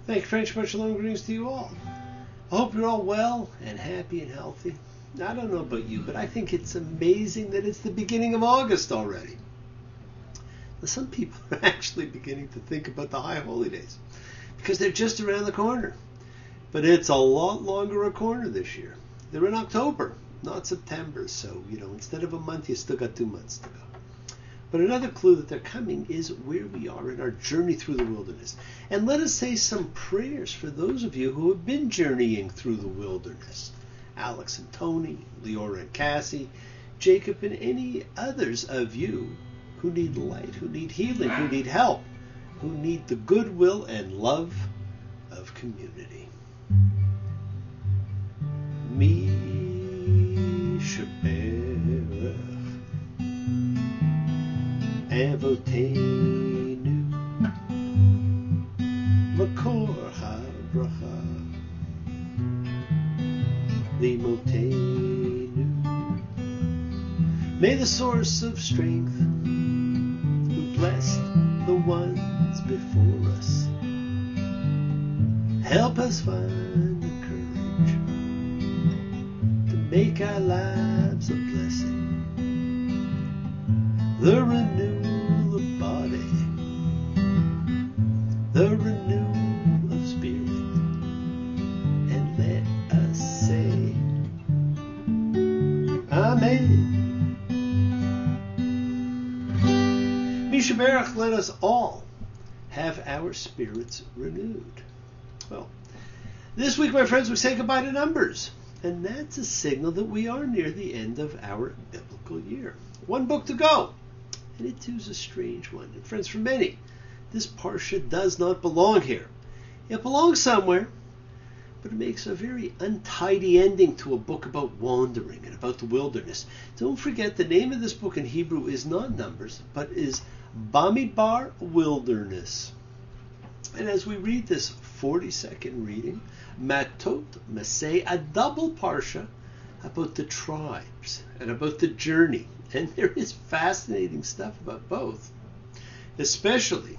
Thank you, French. Much shalom, greetings to you all. I hope you're all well and happy and healthy. Now, I don't know about you, but I think it's amazing that it's the beginning of August already. Now, some people are actually beginning to think about the high holy days because they're just around the corner. But it's a lot longer a corner this year. They're in October, not September. So, instead of a month, you still got 2 months to go. But another clue that they're coming is where we are in our journey through the wilderness. And let us say some prayers for those of you who have been journeying through the wilderness. Alex and Tony, Leora and Cassie, Jacob and any others of you who need light, who need healing, who need help, who need the goodwill and love of community. Mi Sheberach Avotenu Makor HaBracha Limotenu. May the source of strength, who blessed the ones before us, help us find the courage to make our lives a blessing. The renewal of body, the renewal of spirit, and let us say, Amen. Mi Sheberach, let us all have our spirits renewed. Well, this week, my friends, we say goodbye to Numbers, and that's a signal that we are near the end of our biblical year. One book to go. And it too is a strange one. And friends, for many, this Parsha does not belong here. It belongs somewhere, but it makes a very untidy ending to a book about wandering and about the wilderness. Don't forget, the name of this book in Hebrew is not Numbers, but is Bamidbar Wilderness. And as we read this 42nd reading, Matot Maseh, a double Parsha about the tribes and about the journey. And there is fascinating stuff about both, especially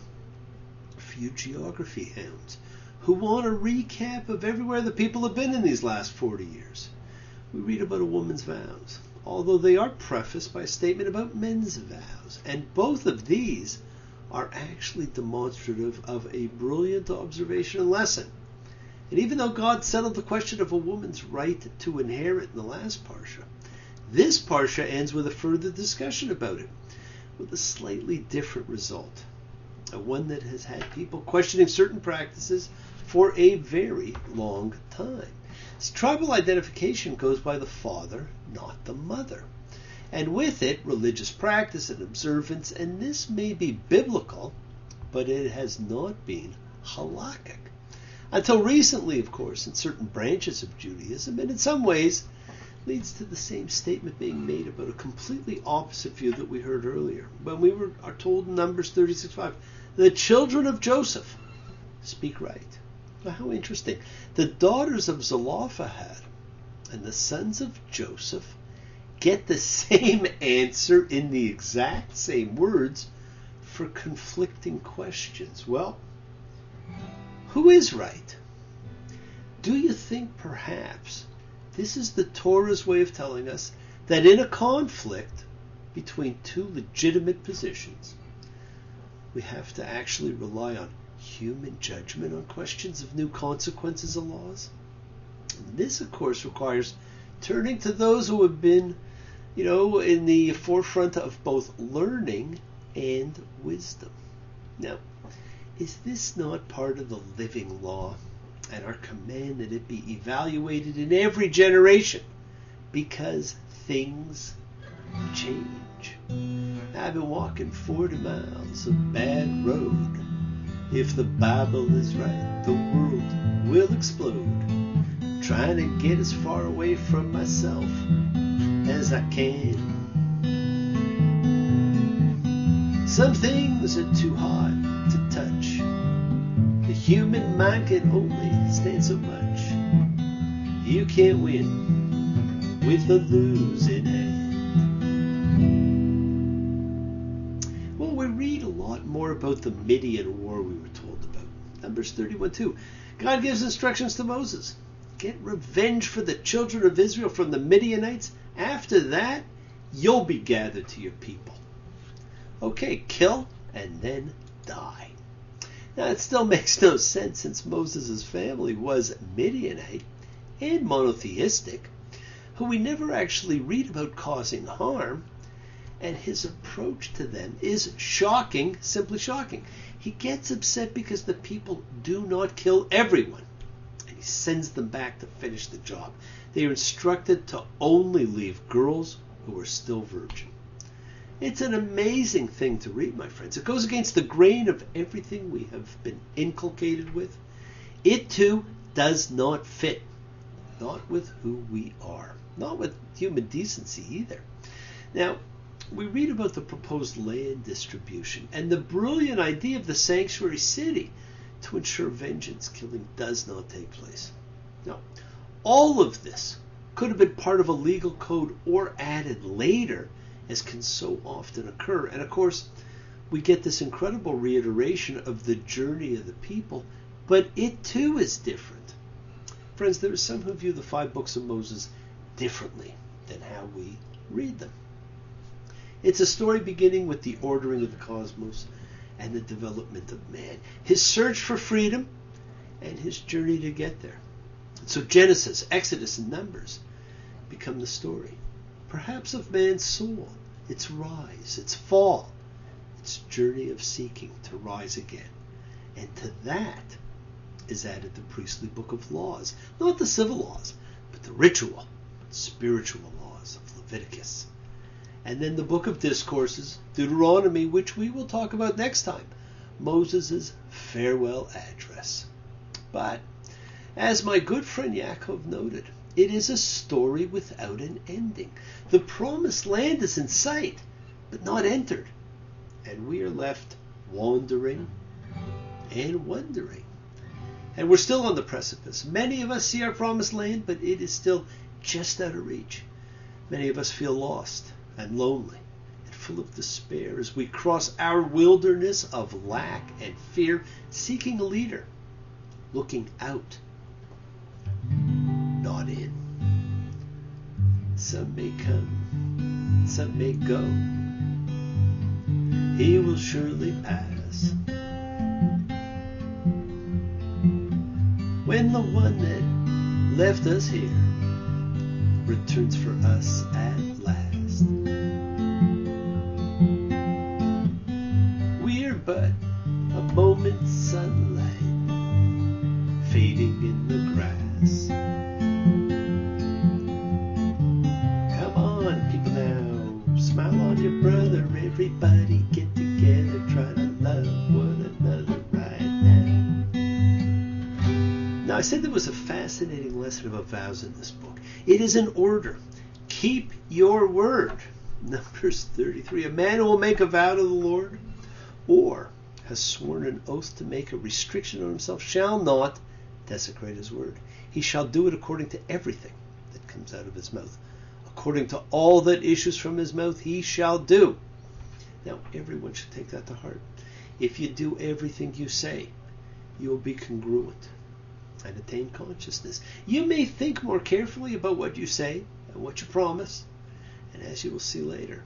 a few geography hounds who want a recap of everywhere the people have been in these last 40 years. We read about a woman's vows, although they are prefaced by a statement about men's vows. And both of these are actually demonstrative of a brilliant observation and lesson. And even though God settled the question of a woman's right to inherit in the last Parsha, this Parsha ends with a further discussion about it, with a slightly different result. One that has had people questioning certain practices for a very long time. This tribal identification goes by the father, not the mother. And with it, religious practice and observance, and this may be biblical, but it has not been halakhic. Until recently, of course, in certain branches of Judaism, and in some ways, leads to the same statement being made about a completely opposite view that we heard earlier. When we are told in Numbers 36:5, the children of Joseph speak right. Well, how interesting. The daughters of Zelophehad and the sons of Joseph get the same answer in the exact same words for conflicting questions. Well, who is right? Do you think perhaps this is the Torah's way of telling us that in a conflict between two legitimate positions, we have to actually rely on human judgment on questions of new consequences of laws? And this, of course, requires turning to those who have been, in the forefront of both learning and wisdom. Now, is this not part of the living law and our command that it be evaluated in every generation? Because things change. I've been walking 40 miles of bad road. If the Bible is right, the world will explode. Trying to get as far away from myself as I can. Some things are too hard to touch. The human mind can only stand so much. You can't win with a losing hand. Well, we read a lot more about the Midian war we were told about. Numbers 31:2. God gives instructions to Moses. Get revenge for the children of Israel from the Midianites. After that, you'll be gathered to your people. Okay, kill and then die. Now, it still makes no sense since Moses' family was Midianite and monotheistic, who we never actually read about causing harm, and his approach to them is shocking, simply shocking. He gets upset because the people do not kill everyone, and he sends them back to finish the job. They are instructed to only leave girls who are still virgin. It's an amazing thing to read, my friends. It goes against the grain of everything we have been inculcated with. It too does not fit, not with who we are, not with human decency either. Now, we read about the proposed land distribution and the brilliant idea of the sanctuary city to ensure vengeance killing does not take place. Now, all of this could have been part of a legal code or added later, as can so often occur. And of course, we get this incredible reiteration of the journey of the people, but it too is different. Friends, there are some who view the 5 books of Moses differently than how we read them. It's a story beginning with the ordering of the cosmos and the development of man, his search for freedom, and his journey to get there. So Genesis, Exodus, and Numbers become the story, perhaps of man's soul, its rise, its fall, its journey of seeking to rise again. And to that is added the priestly book of laws, not the civil laws, but the ritual, spiritual laws of Leviticus. And then the book of discourses, Deuteronomy, which we will talk about next time, Moses' farewell address. But, as my good friend Yaakov noted, it is a story without an ending. The promised land is in sight, but not entered. And we are left wandering and wondering. And we're still on the precipice. Many of us see our promised land, but it is still just out of reach. Many of us feel lost and lonely and full of despair as we cross our wilderness of lack and fear, seeking a leader, looking out, not in. Some may come, some may go. He will surely pass. When the one that left us here returns for us at last. We're but a moment's sunlight fading in the grass. Come on, people now, smile on your brother. Everybody get together, try to love one another right now. Now, I said there was a fascinating lesson about vows in this book. It is an order. Keep your word. Numbers 33. A man who will make a vow to the Lord or has sworn an oath to make a restriction on himself shall not desecrate his word. He shall do it according to everything that comes out of his mouth. According to all that issues from his mouth, he shall do. Now, everyone should take that to heart. If you do everything you say, you will be congruent and attain consciousness. You may think more carefully about what you say and what you promise, and as you will see later,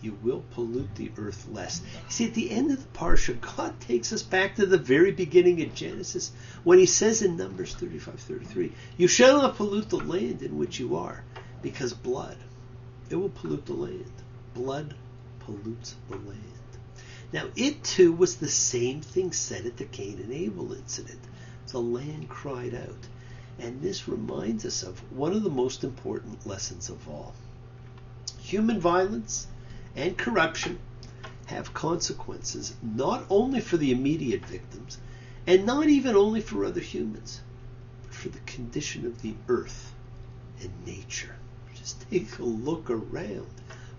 you will pollute the earth less. You see, at the end of the parsha, God takes us back to the very beginning of Genesis when he says in Numbers 35:33, you shall not pollute the land in which you are, because blood, it will pollute the land. Blood pollutes the land. Now, it too was the same thing said at the Cain and Abel incident. The land cried out. And this reminds us of one of the most important lessons of all. Human violence and corruption have consequences not only for the immediate victims and not even only for other humans, but for the condition of the earth and nature. Just take a look around.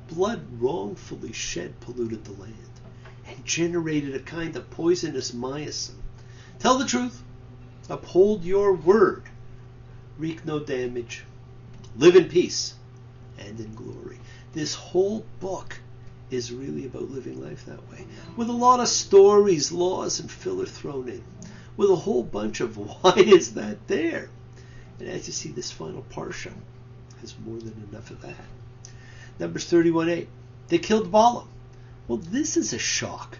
Blood wrongfully shed polluted the land and generated a kind of poisonous myosin. Tell the truth. Uphold your word. Wreak no damage. Live in peace and in glory. This whole book is really about living life that way, with a lot of stories, laws, and filler thrown in. with a whole bunch of why is that there? And as you see, this final parsha has more than enough of that. Numbers 31:8. They killed Balaam. Well, this is a shock.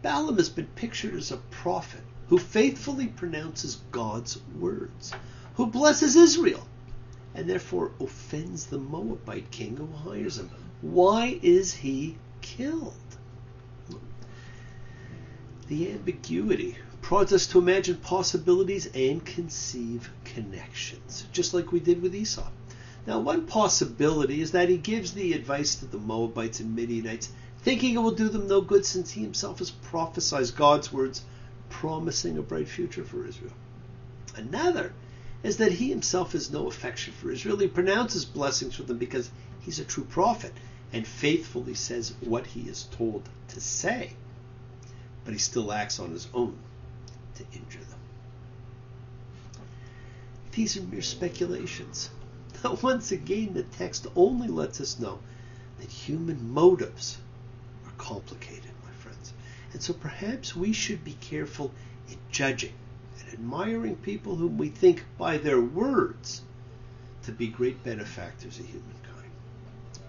Balaam has been pictured as a prophet who faithfully pronounces God's words, who blesses Israel, and therefore offends the Moabite king who hires him. Why is he killed? The ambiguity prods us to imagine possibilities and conceive connections, just like we did with Esau. Now, one possibility is that he gives the advice to the Moabites and Midianites, thinking it will do them no good since he himself has prophesied God's words, promising a bright future for Israel. Another is that he himself has no affection for Israel. He pronounces blessings for them because he's a true prophet and faithfully says what he is told to say. But he still acts on his own to injure them. These are mere speculations. Now, once again, the text only lets us know that human motives are complicated, my friends. And so perhaps we should be careful in judging and admiring people whom we think by their words to be great benefactors of humankind.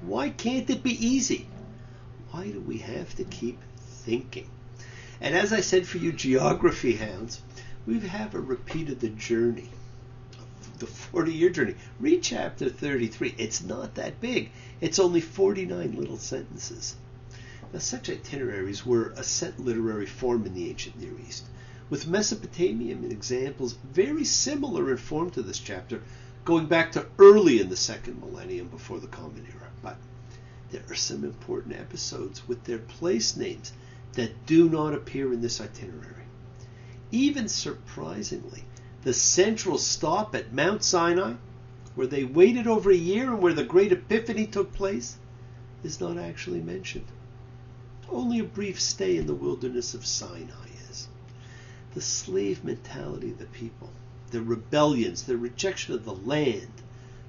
Why can't it be easy? Why do we have to keep thinking? And as I said for you geography hounds, we have repeated the journey, the 40-year journey. Read chapter 33. It's not that big. It's only 49 little sentences. Now, such itineraries were a set literary form in the ancient Near East, with Mesopotamian examples very similar in form to this chapter, going back to early in the second millennium before the Common Era. But there are some important episodes with their place names that do not appear in this itinerary. Even surprisingly, the central stop at Mount Sinai, where they waited over a year and where the Great Epiphany took place, is not actually mentioned. Only a brief stay in the wilderness of Sinai is. The slave mentality of the people, their rebellions, their rejection of the land,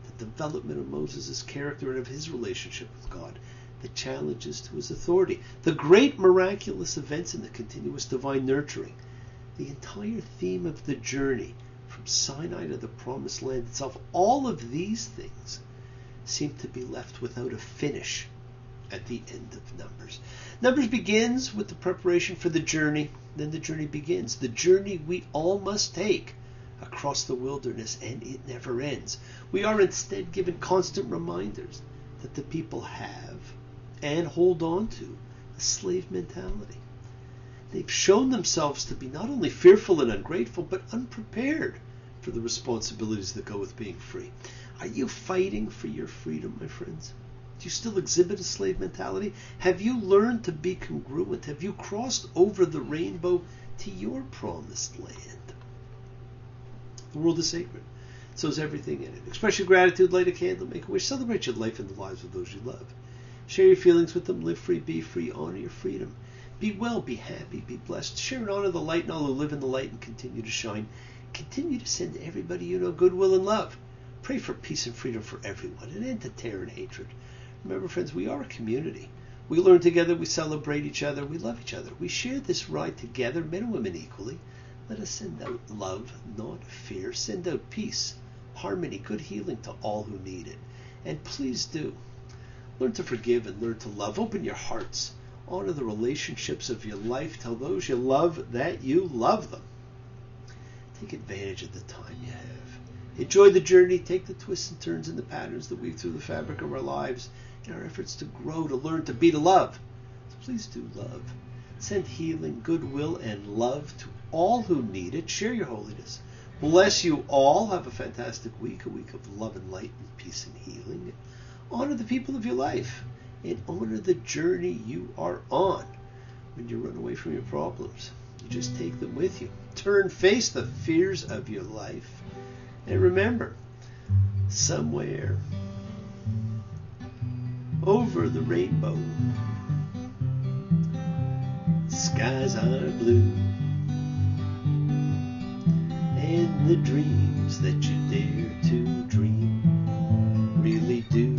the development of Moses' character and of his relationship with God, the challenges to his authority, the great miraculous events and the continuous divine nurturing, the entire theme of the journey from Sinai to the Promised Land itself, all of these things seem to be left without a finish at the end of Numbers. Numbers begins with the preparation for the journey, then the journey begins. The journey we all must take across the wilderness, and it never ends. We are instead given constant reminders that the people have and hold on to a slave mentality. They've shown themselves to be not only fearful and ungrateful, but unprepared for the responsibilities that go with being free. Are you fighting for your freedom, my friends? Do you still exhibit a slave mentality? Have you learned to be congruent? Have you crossed over the rainbow to your promised land? The world is sacred. So is everything in it. Express your gratitude, light a candle, make a wish, celebrate your life and the lives of those you love. Share your feelings with them, live free, be free, honor your freedom. Be well, be happy, be blessed. Share and honor the light and all who live in the light and continue to shine. Continue to send everybody you know goodwill and love. Pray for peace and freedom for everyone, an end to terror and hatred. Remember, friends, we are a community. We learn together, we celebrate each other, we love each other. We share this ride together, men and women equally. Let us send out love, not fear. Send out peace, harmony, good healing to all who need it. And please do. Learn to forgive and learn to love. Open your hearts. Honor the relationships of your life. Tell those you love that you love them. Take advantage of the time you have. Enjoy the journey. Take the twists and turns and the patterns that weave through the fabric of our lives in our efforts to grow, to learn, to be, to love. So please do love. Send healing, goodwill, and love to all who need it. Share your holiness. Bless you all. Have a fantastic week, a week of love and light and peace and healing. Honor the people of your life and honor the journey you are on. When you run away from your problems, you just take them with you. Face the fears of your life. And remember, somewhere over the rainbow, skies are blue, and the dreams that you dare to dream really do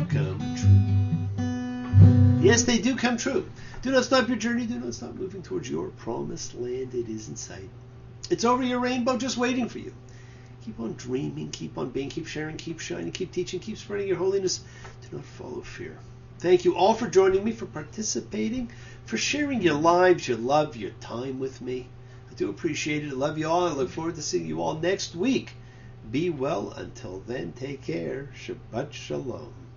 come true. Yes, they do come true. Do not stop your journey. Do not stop moving towards your promised land. It is in sight. It's over your rainbow just waiting for you. Keep on dreaming, keep on being, keep sharing, keep shining, keep teaching, keep spreading your holiness. Do not follow fear. Thank you all for joining me, for participating, for sharing your lives, your love, your time with me. I do appreciate it. I love you all. I look forward to seeing you all next week. Be well. Until then, take care. Shabbat Shalom.